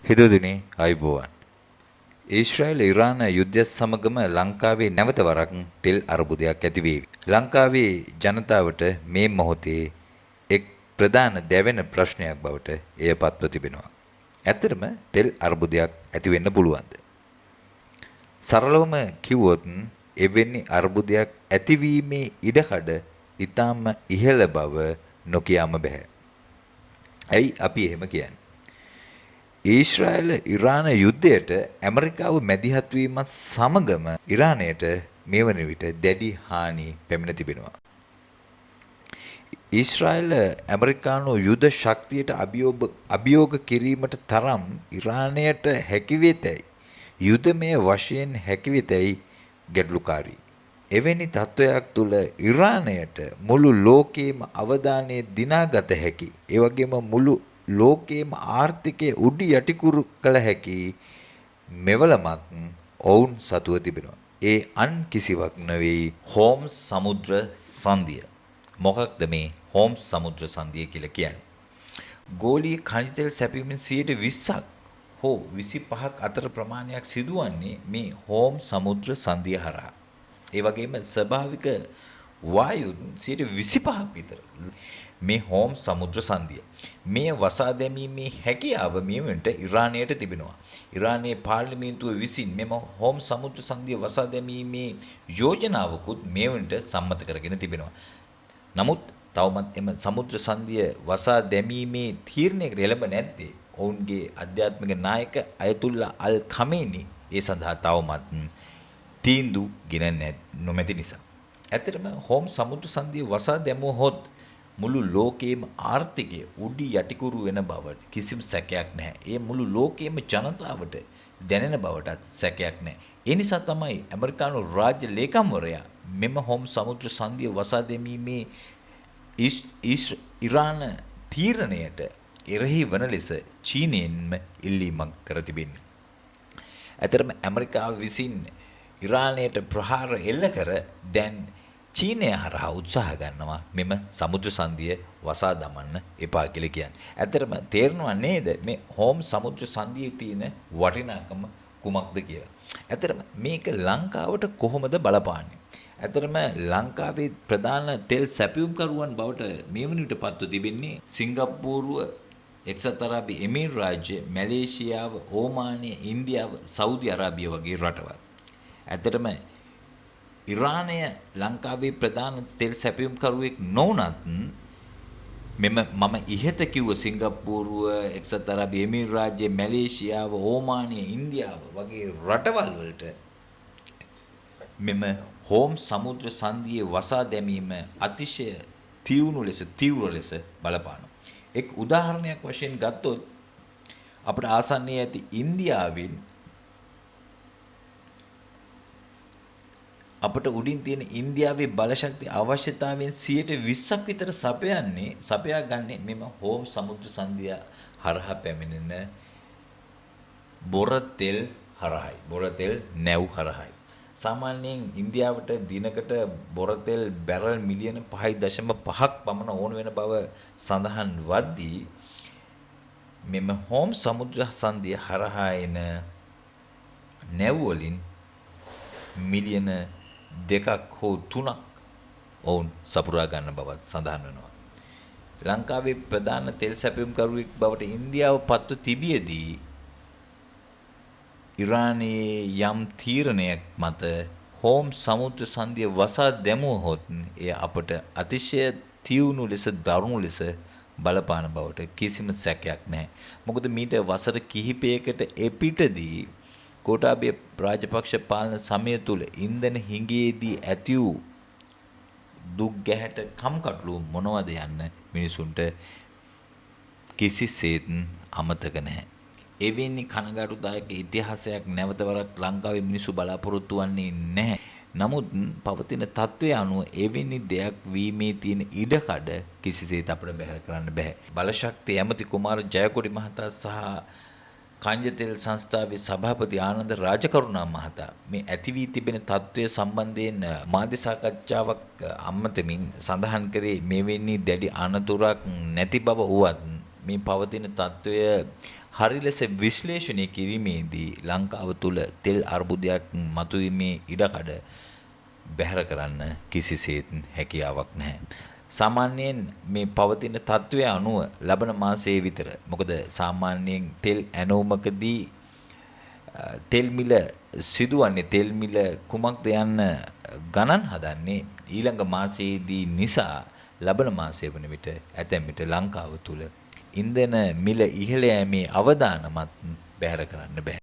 හිතදුනේ අයිබෝවන්. ඊශ්‍රායල් ඉරාන යුද්ධය සමගම ලංකාවේ නැවත වරක් තෙල් අර්බුදයක් ඇති වේවි. ලංකාවේ ජනතාවට මේ මොහොතේ එක් ප්‍රධාන දැවෙන ප්‍රශ්නයක් බවට එය පත්ව තිබෙනවා. ඇත්තටම තෙල් අර්බුදයක් ඇති වෙන්න පුළුවන්ද? සරලවම කිව්වොත් එවැනි අර්බුදයක් ඇතිවීමේ ඉඩකඩ ඊටාම ඉහළ බව නොකියාම බෑ. ඇයි අපි එහෙම කියන්නේ? ඊශ්‍රායල ඉරාන යුද්ධයට ඇමරිකාව මැදිහත් වීමත් සමගම ඉරානයට මේ වන විට දැඩි හානි පැමිණ තිබෙනවා. ඊශ්‍රායල ඇමරිකානු යුද ශක්තියට අභියෝග කිරීමට තරම් ඉරානයට හැකිවෙතැයි යුදමය වශයෙන් හැකිවෙතැයි ගැටලුකාරී. එවැනි තත්ත්වයක් තුළ ඉරානයට මුළු ලෝකයේම අවධානය දිනාගත හැකි. ඒ වගේම මුළු ලෝකයේම ආර්ථිකය උඩු යටිකුරු කළ හැකි මෙවලමක් ඔවුන් සතුව තිබෙනවා. ඒ අන් කිසිවක් නෙවෙයි හෝම්ස් සමුද්‍ර සංධිය. මොකක්ද මේ හෝම්ස් සමුද්‍ර සංධිය කියලා කියන්නේ? ගෝලීය khනිජ තෙල් සැපයීමෙන් 20%ක් හෝ 25ක් අතර ප්‍රමාණයක් සිදුවන්නේ මේ හෝම්ස් සමුද්‍ර සංධිය හරහා. ඒ වගේම ස්වභාවික වායුන් 25ක් විතර මේ හෝම් සමුද්‍ර සංධිය. මේ වසා දැමීමේ හැකියාව මෙවන්ට ඉරානයට තිබෙනවා. ඉරානයේ පාර්ලිමේන්තුව විසින් මෙම හෝම් සමුද්‍ර සංධිය වසා දැමීමේ යෝජනාවකුත් මෙවන්ට සම්මත කරගෙන තිබෙනවා. නමුත් තවමත් එම සමුද්‍ර සංධිය වසා දැමීමේ තීරණයකට එළඹ නැත්තේ ඔවුන්ගේ අධ්‍යාත්මික නායක අයතුල්ලා අල් ඛමේනි ඒ සඳහා තවමත් තීන්දුව ගෙන නොමැති නිසා. ඇත්තටම හෝම් සමුද්‍ර සංධිය වසා දැමුවහොත් මුළු ලෝකයේම ආර්ථිකය උඩි යටිකුරු වෙන බවට කිසිම සැකයක් නැහැ. ඒ මුළු ලෝකයේම ජනතාවට දැනෙන බවටත් සැකයක් නැහැ. ඒ නිසා තමයි ඇමරිකානු රාජ්‍ය ලේකම්වරයා මෙම හෝම් සමුද්‍ර සංධිය වසා දැමීමේ ඉරාන තීරණයට එරෙහි වන ලෙස චීනයෙන්ම ඉල්ලීමක් කර තිබෙන්නේ. ඇතරම ඇමරිකාව විසින් ඉරානයට ප්‍රහාර එල්ල කර දැන් චීනය හරහා උත්සාහ ගන්නවා මෙම සමුද්‍ර සංධිය වසා දමන්න එපා කියලා කියන්නේ. ඇත්තටම තේරෙනව නේද මේ හෝම් සමුද්‍ර සංධියේ තියෙන වටිනාකම කුමක්ද කියලා. ඇත්තටම මේක ලංකාවට කොහොමද බලපාන්නේ? ඇත්තටම ලංකාවේ ප්‍රධාන තෙල් සැපයුම්කරුවන් බවට මේ වන විට පත්ව තිබෙන්නේ සිංගප්පූරුව, එක්සත් අරාබි එමිරේට් රාජ්‍ය, මැලේසියාව, ඕමානය, ඉන්දියාව, සෞදි අරාබිය වගේ රටවල්. ඇත්තටම ඉරානය ලංකාවේ ප්‍රධාන තෙල් සැපයුම්කරුවෙක් නොවුනත් මම ඉහත කිව්ව සිංගප්පූරුව, එක්සත් අරාබි එමිරේට් රාජ්‍ය, මැලේසියාව, ඕමානය, ඉන්දියාව වගේ රටවල් වලට මෙම හෝම් සමුද්‍ර සංධියේ වසා දැමීම අතිශය තීව්‍ර ලෙස බලපානවා. එක් උදාහරණයක් වශයෙන් ගත්තොත් අපට ආසන්නයේ ඇති ඉන්දියාවෙන් අපට උඩින් තියෙන ඉන්දියාවේ බලශක්ති අවශ්‍යතාවයෙන් 20%ක් විතර සපයා ගන්නේ මෙම හෝම් සමුද්‍ර සංධිය හරහා පැමිණෙන බොර තෙල් හරහායි. බොර තෙල් නැව් හරහායි. සාමාන්‍යයෙන් ඉන්දියාවට දිනකට බොර තෙල් බැරල් මිලියන 5.5ක් පමණ ඕන වෙන බව සඳහන් වද්දී මෙම හෝම් සමුද්‍ර සංධිය හරහා එන නැව් වලින් මිලියන 2ක් හෝ 3ක් ඔවුන් සපුරා ගන්න බවත් සඳහන් වෙනවා. ලංකාවේ ප්‍රධාන තෙල් සැපයුම්කරුවෙක් බවට ඉන්දියාව පත්ව තිබියදී ඉරානයේ යම් තීරණයක් මත හෝම් සමුද්‍ර සංධිය වසා දැමුවහොත් එය අපට අතිශය තියුණු ලෙස දරුණු ලෙස බලපාන බවට කිසිම සැකයක් නැහැ. මොකද මීට වසර කිහිපයකට එපිටදී ගෝඨාභය රාජපක්ෂ පාලන සමය තුල ඉන්ධන හිඟයේදී ඇති වූ දුක් ගැහැට කම්කටොළු මොනවද යන්න මිනිසුන්ට කිසිසේත් අමතක නැහැ. එවැනි කනගාටුදායක ඉතිහාසයක් නැවත වරක් ලංකාවේ මිනිසු බලාපොරොත්තු වෙන්නේ නැහැ. නමුත් පවතින තත්ත්වය අනුව එවැනි දෙයක් වීමේ තියෙන ඉඩකඩ කිසිසේත් අපිට බැහැ කරන්න බෑ. බලශක්ති ඇමති කුමාර ජයකොඩි මහතා සහ කංජ තෙල් සංස්ථාවේ සභාපති ආනන්ද රාජකරුණා මහතා මේ ඇති වී තිබෙන තත්ත්වය සම්බන්ධයෙන් මාධ්‍ය සාකච්ඡාවක් අම්මතමින් සඳහන් කරේ මෙවැනි දැඩි අනතුරක් නැති බව වුවත් මේ පවතින තත්ත්වය හරි ලෙස විශ්ලේෂණය කිරීමේදී ලංකාව තුළ තෙල් අර්බුදයක් මතුවීමේ ඉඩකඩ බැහැර කරන්න කිසිසේත් හැකියාවක් නැහැ. සාමාන්‍යයෙන් මේ පවතින තත්ත්වය අනුව ලබන මාසයේ විතර මොකද සාමාන්‍යයෙන් තෙල් ඇනවුමකදී තෙල් මිල සිදුවන්නේ තෙල් මිල කුමක්ද යන්න ගණන් හදන්නේ ඊළඟ මාසයේදී නිසා ලබන මාසය වන විට ඇතැම් විට ලංකාව තුළ ඉන්ධන මිල ඉහළ යෑමේ අවදානමත් බැහැර කරන්න බෑ.